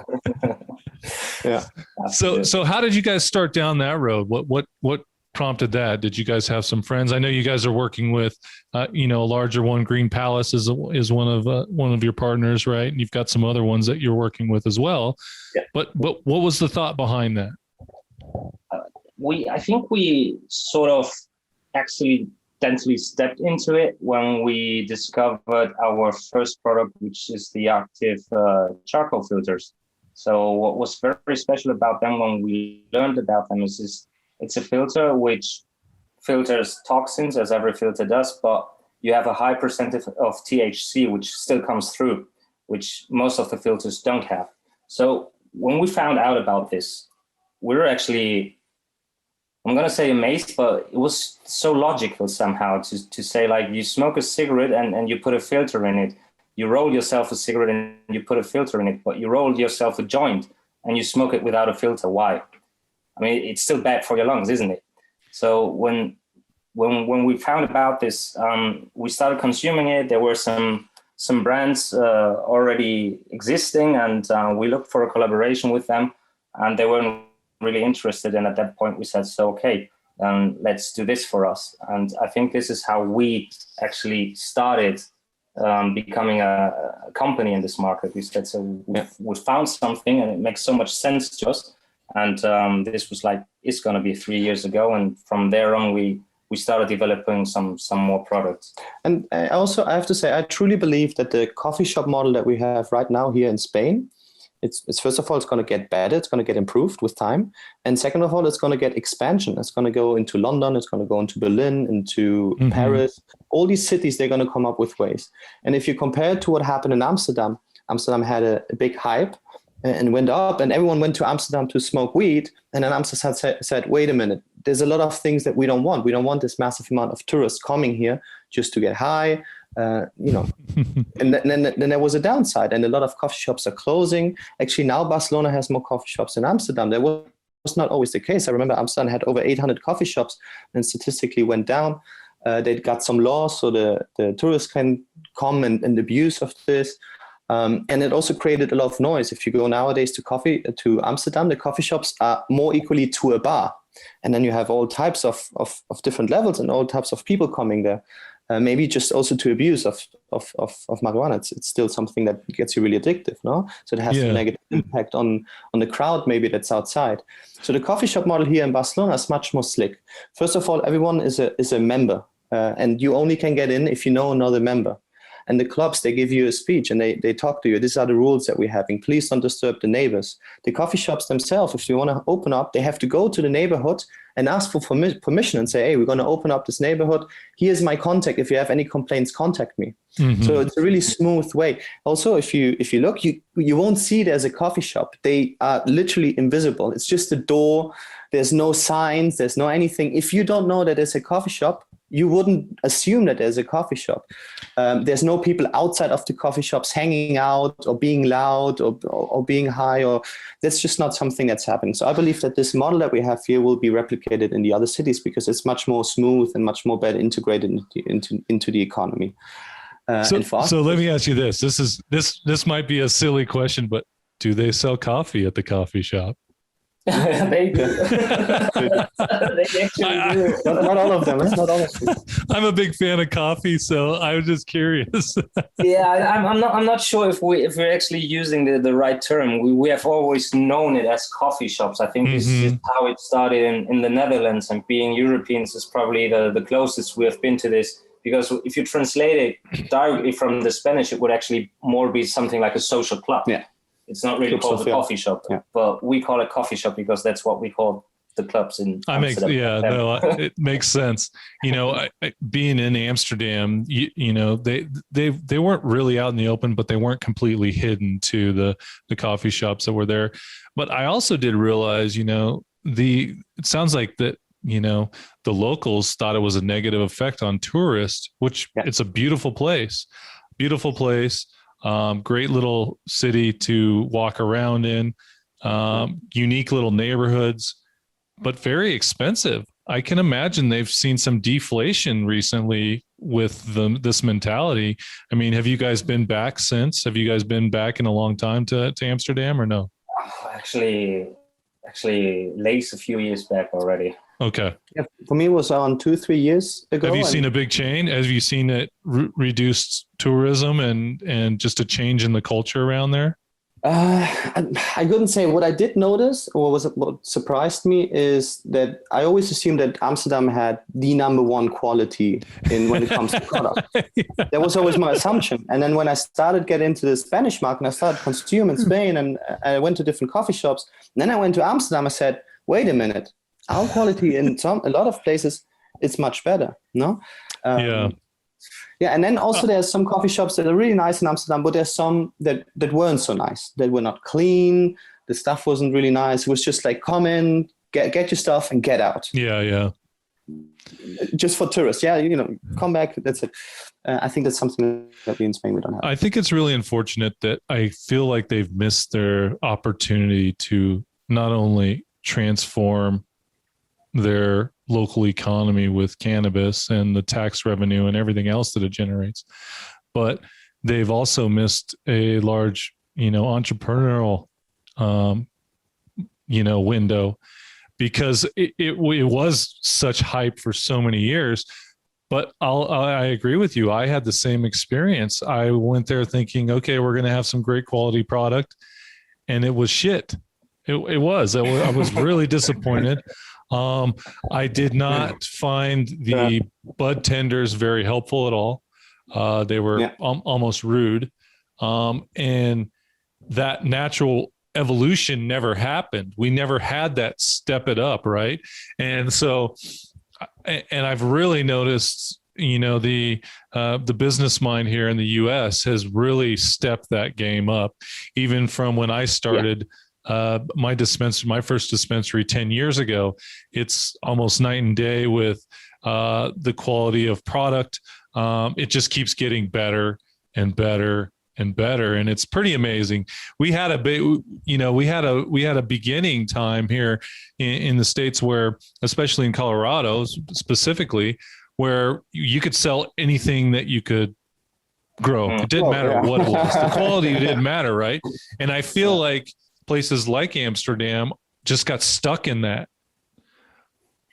Yeah. So how did you guys start down that road? What prompted that? Did you guys have some friends? I know you guys are working with, a larger one. Green Palace is one of your partners, right? And you've got some other ones that you're working with as well. Yeah. But what was the thought behind that? I think we sort of accidentally stepped into it when we discovered our first product, which is the active charcoal filters. So what was very special about them when we learned about them is it's a filter which filters toxins, as every filter does, but you have a high percentage of THC, which still comes through, which most of the filters don't have. So when we found out about this, we were actually, I'm going to say amazed, but it was so logical somehow to say, like, you smoke a cigarette and you put a filter in it. You roll yourself a cigarette and you put a filter in it, but you roll yourself a joint and you smoke it without a filter. Why? I mean, it's still bad for your lungs, isn't it? So when we found about this, we started consuming it. There were some brands already existing, and we looked for a collaboration with them, and they weren't really interested. And at that point, we said, "So okay, let's do this for us." And I think this is how we actually started becoming a company in this market. We said, "So we found something, and it makes so much sense to us." And this was it's going to be 3 years ago. And from there on, we started developing some more products. And also, I have to say, I truly believe that the coffee shop model that we have right now here in Spain, it's first of all, it's going to get better. It's going to get improved with time. And second of all, it's going to get expansion. It's going to go into London. It's going to go into Berlin, into Paris. All these cities, they're going to come up with ways. And if you compare it to what happened in Amsterdam, Amsterdam had a big hype and went up, and everyone went to Amsterdam to smoke weed. And then Amsterdam said, wait a minute, there's a lot of things that we don't want. We don't want this massive amount of tourists coming here just to get high, and then there was a downside, and a lot of coffee shops are closing. Actually, now Barcelona has more coffee shops than Amsterdam. That was not always the case. I remember Amsterdam had over 800 coffee shops and statistically went down. They got some laws so the tourists can come and abuse of this. And it also created a lot of noise. If you go nowadays to Amsterdam, the coffee shops are more equally to a bar. And then you have all types of different levels and all types of people coming there. Maybe just also to abuse of marijuana. It's still something that gets you really addictive, no? So it has a negative impact on the crowd maybe that's outside. So the coffee shop model here in Barcelona is much more slick. First of all, everyone is a member, and you only can get in if you know another member. And the clubs, they give you a speech and they talk to you. These are the rules that we're having. Please don't disturb the neighbors. The coffee shops themselves, if you want to open up, they have to go to the neighborhood and ask for permission and say, hey, we're going to open up this neighborhood. Here's my contact. If you have any complaints, contact me. So it's a really smooth way. Also, if you look, you won't see it as a coffee shop. They are literally invisible. It's just a door. There's no signs. There's no anything. If you don't know that it's a coffee shop, you wouldn't assume that there's a coffee shop. There's no people outside of the coffee shops hanging out or being loud or being high, or that's just not something that's happening. So I believe that this model that we have here will be replicated in the other cities because it's much more smooth and much more better integrated into the economy. So let me ask you this. This might be a silly question, but do they sell coffee at the coffee shop? They do. They actually do. Not all of them. Not all of them. I'm a big fan of coffee, so I was just curious. I'm not sure if we're actually using the right term. We have always known it as coffee shops. I think this is how it started in the Netherlands, and being Europeans is probably the closest we have been to this. Because if you translate it directly from the Spanish, it would actually more be something like a social club. Yeah. It's not really called a coffee shop, but we call it coffee shop because that's what we call the clubs in Amsterdam. It makes sense. Being in Amsterdam, they weren't really out in the open, but they weren't completely hidden to the coffee shops that were there. But I also did realize, it sounds like that, the locals thought it was a negative effect on tourists, which it's a beautiful place. Great little city to walk around in, unique little neighborhoods, but very expensive. I can imagine they've seen some deflation recently with this mentality. I mean, have you guys been back since? Have you guys been back in a long time to Amsterdam or no? actually lace a few years back already. Okay. Yeah, for me, it was around 2-3 years ago. Have you seen a big change? Have you seen it reduced tourism and just a change in the culture around there? I couldn't say. What I did notice, or what surprised me, is that I always assumed that Amsterdam had the number one quality when it comes to product. Yeah. That was always my assumption. And then when I started getting into the Spanish market, and I started consuming in Spain, and I went to different coffee shops, and then I went to Amsterdam. I said, "Wait a minute, our quality in a lot of places it's much better." No. Yeah, and then also there's some coffee shops that are really nice in Amsterdam, but there's some that weren't so nice. They were not clean. The stuff wasn't really nice. It was just like, come in, get your stuff and get out. Yeah. Just for tourists. Yeah, come back. That's it. I think that's something that we in Spain we don't have. I think it's really unfortunate that I feel like they've missed their opportunity to not only transform their local economy with cannabis and the tax revenue and everything else that it generates, but they've also missed a large, entrepreneurial, window, because it was such hype for so many years. But I agree with you. I had the same experience. I went there thinking, okay, we're going to have some great quality product, and it was shit. It was. I was really disappointed. I did not find the bud tenders very helpful at all. They were almost rude. And that natural evolution never happened. We never had that step it up. Right. And so, and I've really noticed, the business mind here in the US has really stepped that game up, even from when I started. My first dispensary 10 years ago. It's almost night and day with the quality of product. It just keeps getting better and better and better, and it's pretty amazing. We had a beginning time here in the States where, especially in Colorado specifically, where you could sell anything that you could grow. It didn't matter what it was. The quality didn't matter, right? And I feel like places like Amsterdam just got stuck in that.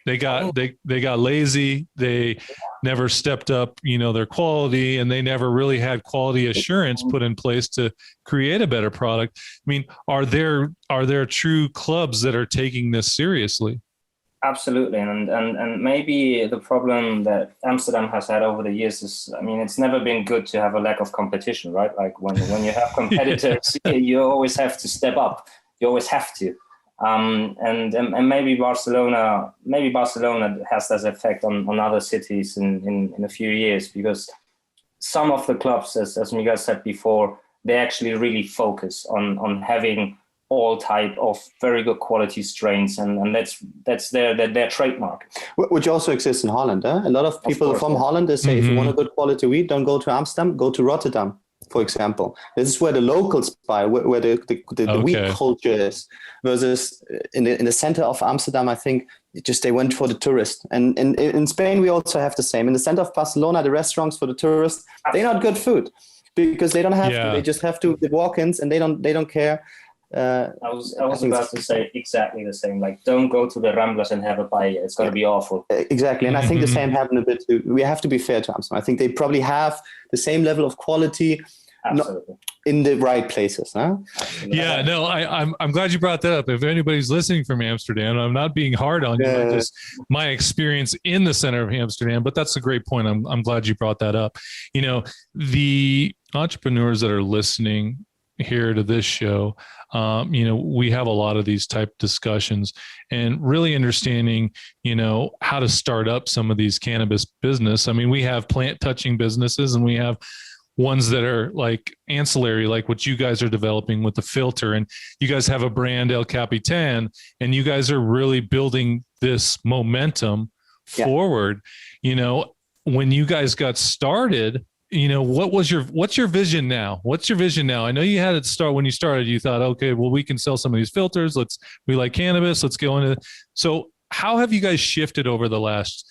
They got lazy. They never stepped up, their quality, and they never really had quality assurance put in place to create a better product. I mean, are there true clubs that are taking this seriously? Absolutely, and maybe the problem that Amsterdam has had over the years is, it's never been good to have a lack of competition, right? Like when you have competitors, you always have to step up. You always have to, and maybe Barcelona has that effect on other cities in a few years, because some of the clubs, as Miguel said before, they actually really focus on having all type of very good quality strains, and that's their trademark. Which also exists in Holland. A lot of people from Holland, they say, if you want a good quality weed, don't go to Amsterdam, go to Rotterdam, for example. This is where the locals buy, where the weed culture is. Versus in the center of Amsterdam, I think they went for the tourist. And in Spain, we also have the same. In the center of Barcelona, the restaurants for the tourists, they're not good food, because they don't have to. They just have to, the walk-ins, and they don't care. I was about to say exactly the same. Like, don't go to the Ramblas and have a paella. It's going to be awful. Exactly. And I think the same happened a bit too. We have to be fair to Amsterdam. I think they probably have the same level of quality. Absolutely. In the right places, huh? Yeah, no, I'm glad you brought that up. If anybody's listening from Amsterdam, I'm not being hard on you. Just my experience in the center of Amsterdam, but that's a great point. I'm glad you brought that up. The entrepreneurs that are listening here to this show, we have a lot of these type discussions, and really understanding, how to start up some of these cannabis business. I mean, we have plant touching businesses, and we have ones that are like ancillary, like what you guys are developing with the filter, and you guys have a brand, El Capitan, and you guys are really building this momentum forward. When you guys got started, what's your vision now? What's your vision now? I know you had it start when you started, you thought, okay, well, we can sell some of these filters. We like cannabis. Let's go into. So how have you guys shifted over the last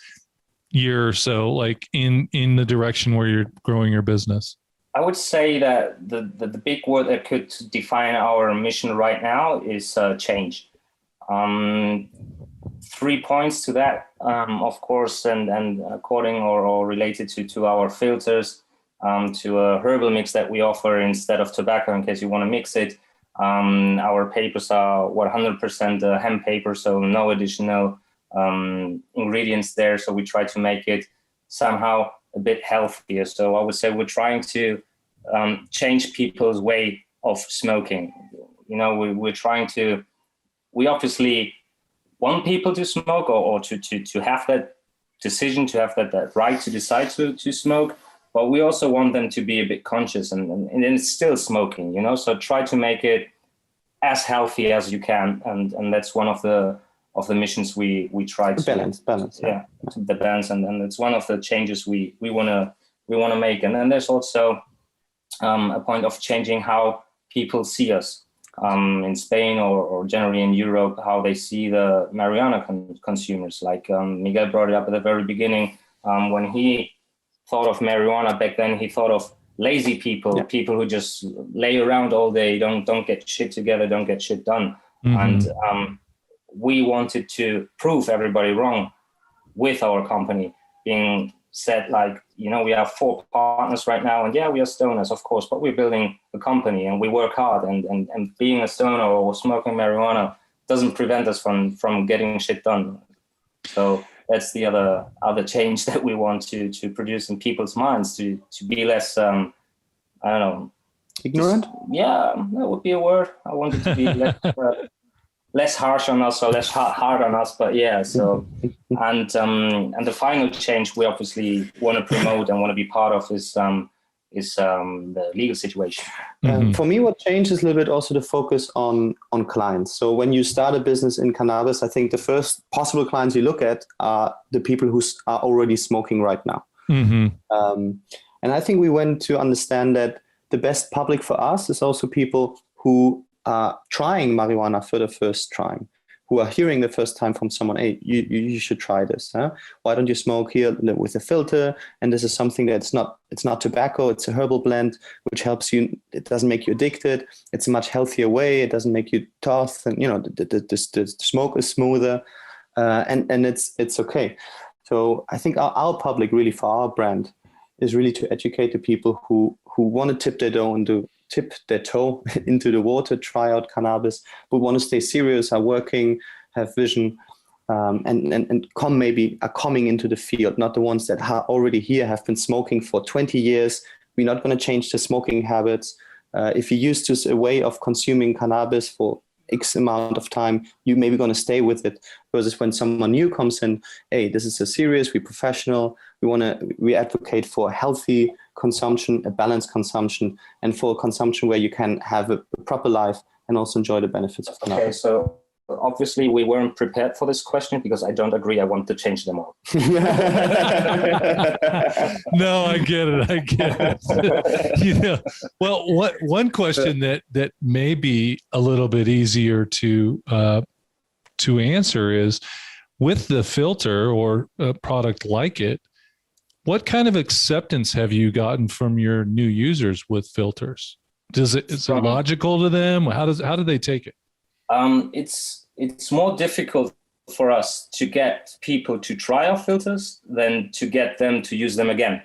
year or so, like in the direction where you're growing your business? I would say that the big word that could define our mission right now is change. 3 points to that, of course, and according or related to our filters, to a herbal mix that we offer instead of tobacco in case you want to mix it. Our papers are 100% hemp paper, so no additional ingredients there. So we try to make it somehow a bit healthier. So I would say we're trying to change people's way of smoking. You know, we're trying to, we obviously want people to smoke or to have that decision, to have that right to decide to smoke, but we also want them to be a bit conscious and it's still smoking, you know, so try to make it as healthy as you can. And that's one of the missions we try to balance. Yeah, the balance. And it's one of the changes we want to make. And then there's also a point of changing how people see us in Spain or generally in Europe, how they see the marijuana consumers. Like Miguel brought it up at the very beginning. When he thought of marijuana back then, he thought of lazy people, people who just lay around all day, don't get shit together, don't get shit done. And we wanted to prove everybody wrong with our company, being said, like, you know, we have 4 partners right now, and yeah, we are stoners, of course, but we're building a company and we work hard, and being a stoner or smoking marijuana doesn't prevent us from getting shit done. So that's the other change that we want to produce in people's minds, to be less, I don't know. Ignorant? Yeah, that would be a word. I want it to be less harsh on us or less hard on us, but yeah. So, and the final change we obviously want to promote and want to be part of is the legal situation. For me, what changed is a little bit also the focus on clients. So when you start a business in cannabis, I think the first possible clients you look at are the people who are already smoking right now. And I think we went to understand that the best public for us is also people who are trying marijuana for the first time, who are hearing the first time from someone, hey, you should try this. Huh? Why don't you smoke here with a filter? And this is something that's it's not tobacco, it's a herbal blend, which helps you. It doesn't make you addicted. It's a much healthier way. It doesn't make you tough. And, you know, the smoke is smoother and it's okay. So I think our public really for our brand is really to educate the people who want to tip their toe into the water, try out cannabis, but want to stay serious, are working, have vision, and are coming into the field, not the ones that are already here, have been smoking for 20 years. We're not going to change the smoking habits. If you're used to a way of consuming cannabis for X amount of time, you maybe going to stay with it. Versus when someone new comes in, hey, this is a serious, we're professional, we advocate for healthy consumption, a balanced consumption, and for consumption where you can have a proper life and also enjoy the benefits of cannabis. Okay, so obviously we weren't prepared for this question because I don't agree. I want to change them all. No, I get it. You know, well, one question that may be a little bit easier to answer is, with the filter or a product like it, what kind of acceptance have you gotten from your new users with filters? Is it logical to them? How do they take it? It's more difficult for us to get people to try our filters than to get them to use them again.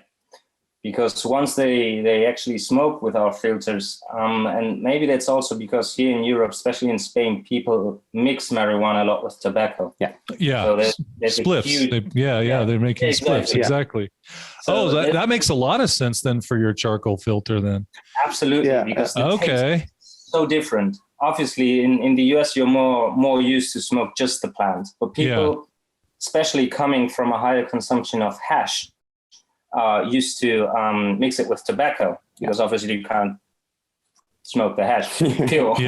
Because once they actually smoke with our filters, and maybe that's also because here in Europe, especially in Spain, people mix marijuana a lot with tobacco. Yeah. So there's spliffs. They're making spliffs. Exactly. So that makes a lot of sense then for your charcoal filter then. Absolutely. Yeah. Because the taste is so different. Obviously, in the US, you're more used to smoke just the plant. But people, especially coming from a higher consumption of hash, used to mix it with tobacco, because obviously you can't smoke the hash pure. You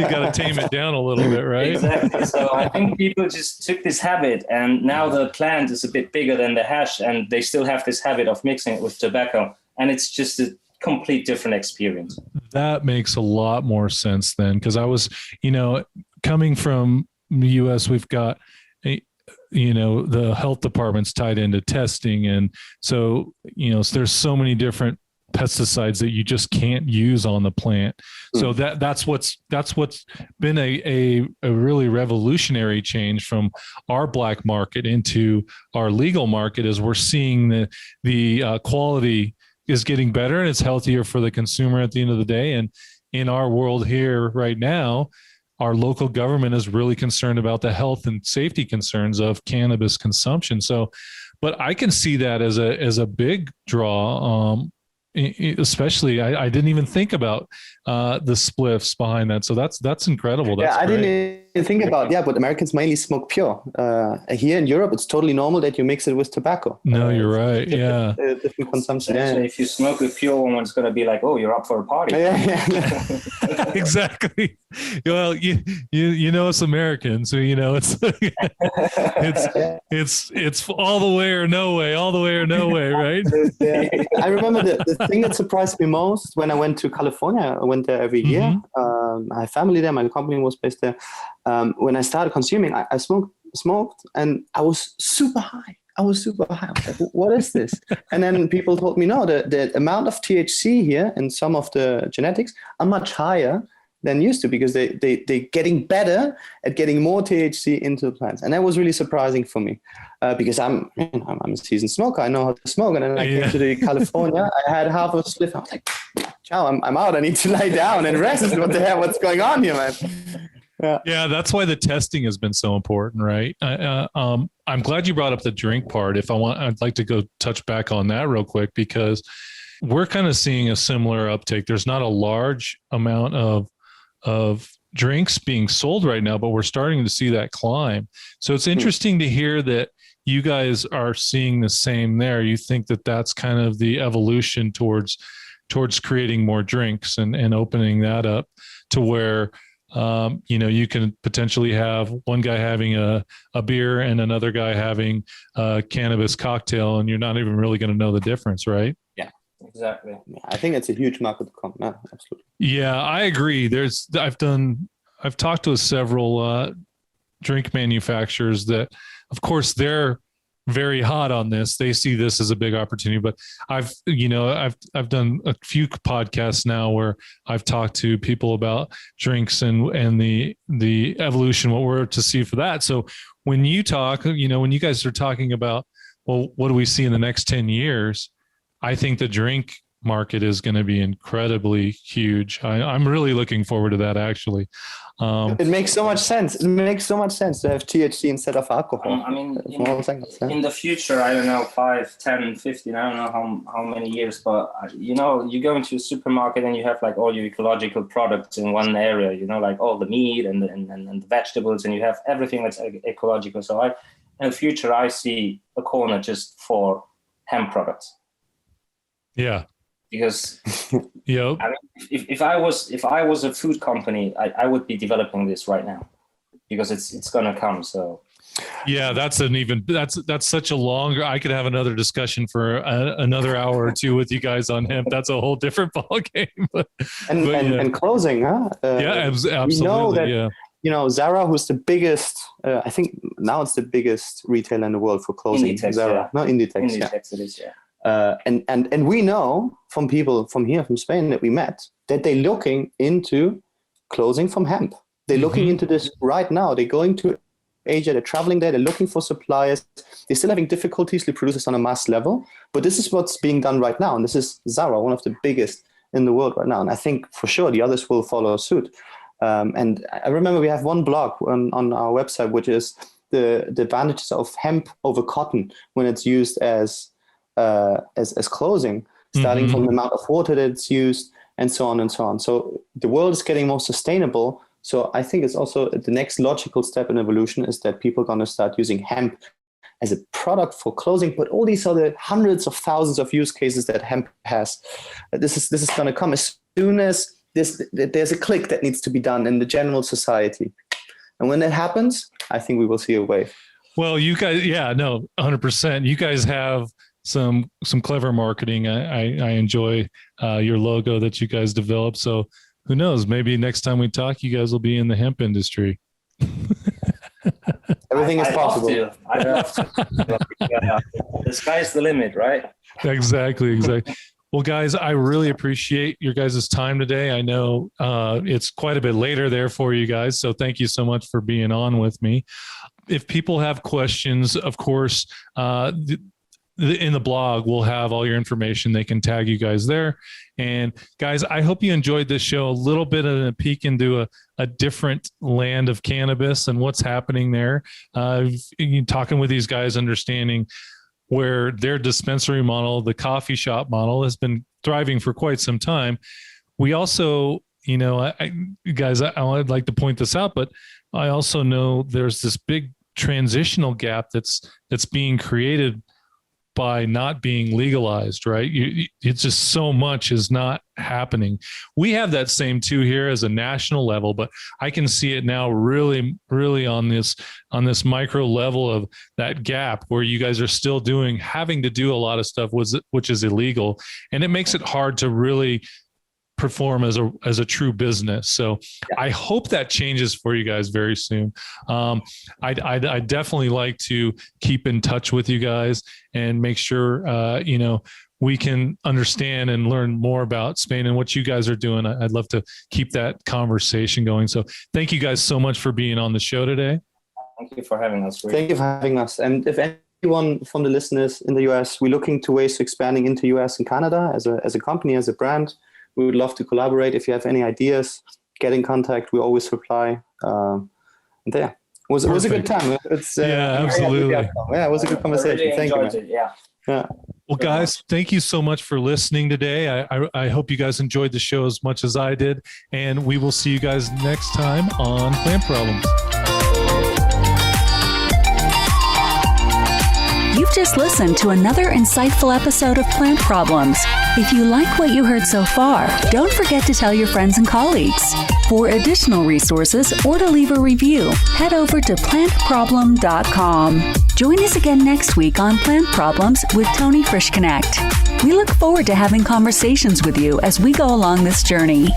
got to tame it down a little bit, right? Exactly. So I think people just took this habit, and now the plant is a bit bigger than the hash, and they still have this habit of mixing it with tobacco, and it's just a complete different experience. That makes a lot more sense then, because I was, coming from the US, we've got the health department's tied into testing. And so, there's so many different pesticides that you just can't use on the plant. So that's what's been a really revolutionary change from our black market into our legal market, is we're seeing the quality is getting better and it's healthier for the consumer at the end of the day. And in our world here right now, our local government is really concerned about the health and safety concerns of cannabis consumption. So, but I can see that as a big draw. Especially, I didn't even think about the spliffs behind that. So that's incredible. That's I didn't even think about, but Americans mainly smoke pure. Here in Europe, it's totally normal that you mix it with tobacco. No, you're right. Different consumption. So if you smoke a pure one, it's going to be like, oh, you're up for a party. Exactly. Well, it's American, so it's all the way or no way, right? I remember the thing that surprised me most when I went to California. I went there every year. I have family there. My company was based there. When I started consuming, I smoked, and I was super high. I was like, what is this? And then people told me, no, the amount of THC here and some of the genetics are much higher than used to, because they're getting better at getting more THC into the plants. And that was really surprising for me, because I'm a seasoned smoker. I know how to smoke. And then I came to California. I had half a spliff. I was like, ciao, I'm out. I need to lie down and rest. What the hell? What's going on here, man? Yeah, that's why the testing has been so important, right? I'm glad you brought up the drink part. I'd like to go touch back on that real quick, because we're kind of seeing a similar uptake. There's not a large amount of drinks being sold right now, but we're starting to see that climb. So it's interesting to hear that you guys are seeing the same there. You think that that's kind of the evolution towards creating more drinks and opening that up to where you can potentially have one guy having a beer and another guy having a cannabis cocktail, and you're not even really going to know the difference, right? Yeah, exactly. I think it's a huge market to come. No, absolutely. Yeah, I agree. I've talked to several drink manufacturers that, of course, they're very hot on this. They see this as a big opportunity, but I've done a few podcasts now where I've talked to people about drinks and the evolution, what we're to see for that. So when you talk, when you guys are talking about, well, what do we see in the next 10 years? I think the drink market is going to be incredibly huge. I'm really looking forward to that, actually. It makes so much sense. It makes so much sense to have THC instead of alcohol. In the future, I don't know, 5, 10, 15, I don't know how many years, but you go into a supermarket and you have like all your ecological products in one area, like all the meat and the vegetables, and you have everything that's ecological. So in the future, I see a corner just for hemp products. Yeah. Because if I was a food company, I would be developing this right now, because it's gonna come. So yeah, that's such a longer. I could have another discussion for another hour or two with you guys on hemp. That's a whole different ballgame. And closing, huh? Absolutely. We know that, Zara, who's the biggest, I think now it's the biggest retailer in the world for closing. Inditex, Zara, no, Inditex. Inditex, it is, yeah. And we know from people from here, from Spain, that we met, that they're looking into closing from hemp. They're looking into this right now. They're going to Asia, they're traveling there, they're looking for suppliers. They're still having difficulties to produce this on a mass level, but this is what's being done right now. And this is Zara, one of the biggest in the world right now. And I think for sure the others will follow suit. And I remember we have one blog on our website, which is the advantages of hemp over cotton when it's used as clothing, starting from the amount of water that it's used, and so on and so on. So the world is getting more sustainable. So I think it's also the next logical step in evolution is that people are going to start using hemp as a product for clothing, but all these other hundreds of thousands of use cases that hemp has. This is going to come as soon as there's a click that needs to be done in the general society. And when that happens, I think we will see a wave. Well, you guys, 100%. You guys have some clever marketing. I enjoy your logo that you guys developed. So who knows? Maybe next time we talk, you guys will be in the hemp industry. Everything is possible. I'd love to. The sky's the limit, right? Exactly. Well, guys, I really appreciate your guys' time today. I know it's quite a bit later there for you guys, so thank you so much for being on with me. If people have questions, of course, in the blog, we'll have all your information. They can tag you guys there. And guys, I hope you enjoyed this show, a little bit of a peek into a different land of cannabis and what's happening there. Talking with these guys, understanding where their dispensary model, the coffee shop model, has been thriving for quite some time. We also, guys, I would like to point this out, but I also know there's this big transitional gap that's being created by not being legalized, right? It's just so much is not happening. We have that same too here as a national level, but I can see it now really, really on this micro level of that gap where you guys are still having to do a lot of stuff which is illegal. And it makes it hard to really perform as a true business. So I hope that changes for you guys very soon. I definitely like to keep in touch with you guys and make sure, we can understand and learn more about Spain and what you guys are doing. I'd love to keep that conversation going. So thank you guys so much for being on the show today. Thank you for having us. Thank you for having us. And if anyone from the listeners in the US, we're looking to ways to expanding into US and Canada as a company, as a brand. We would love to collaborate. If you have any ideas, get in contact. We always reply. And yeah, it was a good time. Absolutely. Yeah, it was a good conversation. Really Thank you. It, yeah. Well, guys, thank you so much for listening today. I hope you guys enjoyed the show as much as I did. And we will see you guys next time on Plant Problems. You've just listened to another insightful episode of Plant Problems. If you like what you heard so far, don't forget to tell your friends and colleagues. For additional resources or to leave a review, head over to plantproblem.com. Join us again next week on Plant Problems with Tony Frischknecht. We look forward to having conversations with you as we go along this journey.